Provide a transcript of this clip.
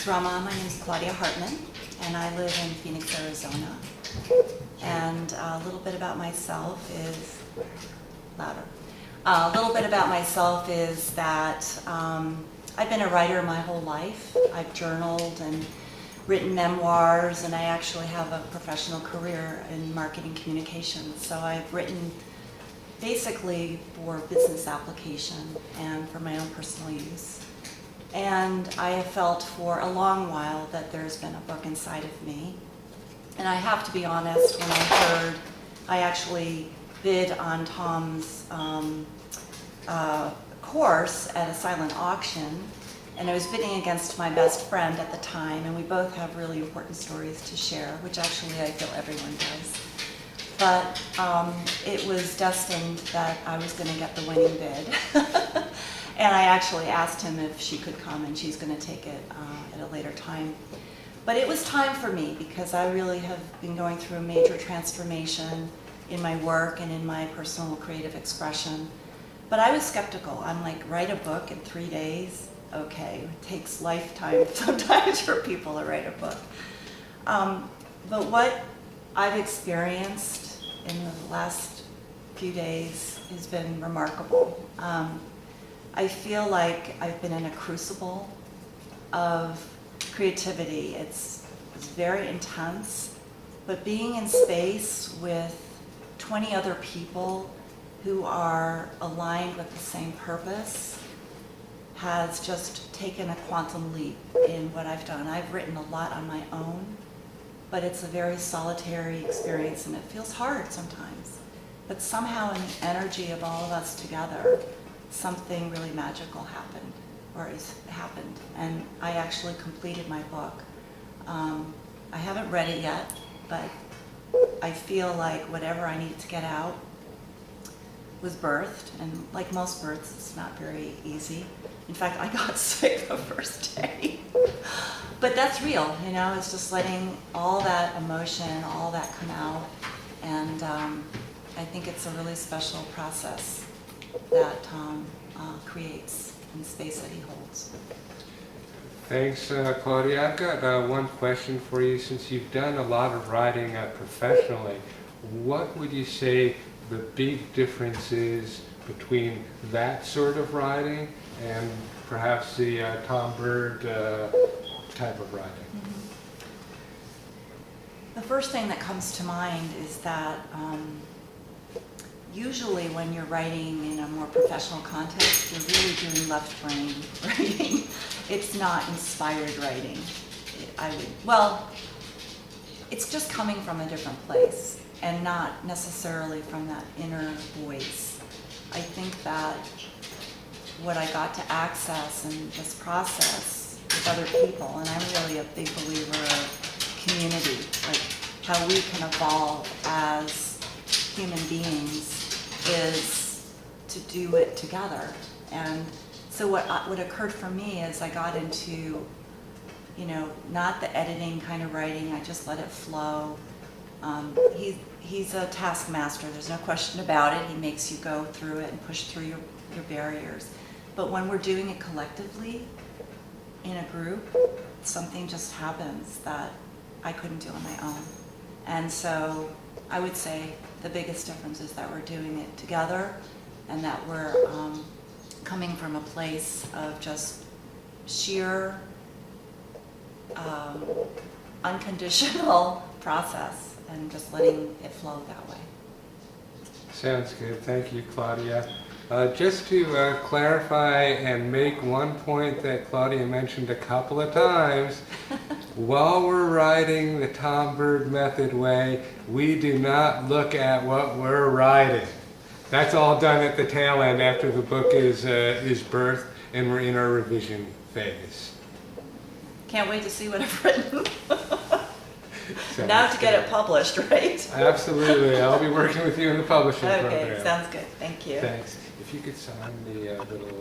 Rama. My name is Claudia Hartman, and I live in Phoenix, Arizona. And a little bit about myself is, louder. A little bit about myself is that I've been a writer my whole life. I've journaled and written memoirs, and I actually have a professional career in marketing communications. So I've written basically for business application and for my own personal use. And I have felt for a long while that there's been a book inside of me. And I have to be honest, when I actually bid on Tom's course at a silent auction, and I was bidding against my best friend at the time, and we both have really important stories to share, which actually I feel everyone does. But it was destined that I was going to get the winning bid. And I actually asked him if she could come, and she's going to take it at a later time. But it was time for me, because I really have been going through a major transformation in my work and in my personal creative expression. But I was skeptical. I'm like, write a book in 3 days? Okay, it takes lifetime sometimes for people to write a book. But what I've experienced in the last few days has been remarkable. I feel like I've been in a crucible of creativity. It's very intense, but being in space with 20 other people who are aligned with the same purpose has just taken a quantum leap in what I've done. I've written a lot on my own, but it's a very solitary experience, and it feels hard sometimes. But somehow in the energy of all of us together, something really magical happened, or has happened. And I actually completed my book. I haven't read it yet, but I feel like whatever I needed to get out was birthed. And like most births, it's not very easy. In fact, I got sick the first day. But that's real, you know, it's just letting all that emotion, all that come out. And I think it's a really special process that Tom creates in the space that he holds. Thanks, Claudia. I've got one question for you. Since you've done a lot of writing professionally, what would you say the big difference is between that sort of writing and perhaps the Tom Bird type of writing? Mm-hmm. The first thing that comes to mind is that usually when you're writing in a more professional context, you're really doing left brain writing. It's not inspired writing. It's just coming from a different place and not necessarily from that inner voice. I think that what I got to access in this process with other people, and I'm really a big believer of community, like how we can evolve as human beings, is to do it together. And so what occurred for me is I got into, you know, not the editing kind of writing, I just let it flow. He's a taskmaster, there's no question about it. He makes you go through it and push through your barriers. But when we're doing it collectively, in a group, something just happens that I couldn't do on my own. And so I would say the biggest difference is that we're doing it together, and that we're coming from a place of just sheer unconditional process and just letting it flow that way. Sounds good. Thank you, Claudia. Just to clarify and make one point that Claudia mentioned a couple of times, while we're writing the Tom Bird method way, we do not look at what we're writing. That's all done at the tail end after the book is birthed and we're in our revision phase. Can't wait to see what I've written. Now to get it published, right? Absolutely. I'll be working with you in the publishing program. Okay, sounds good. Thank you. Thanks. If you could sign the little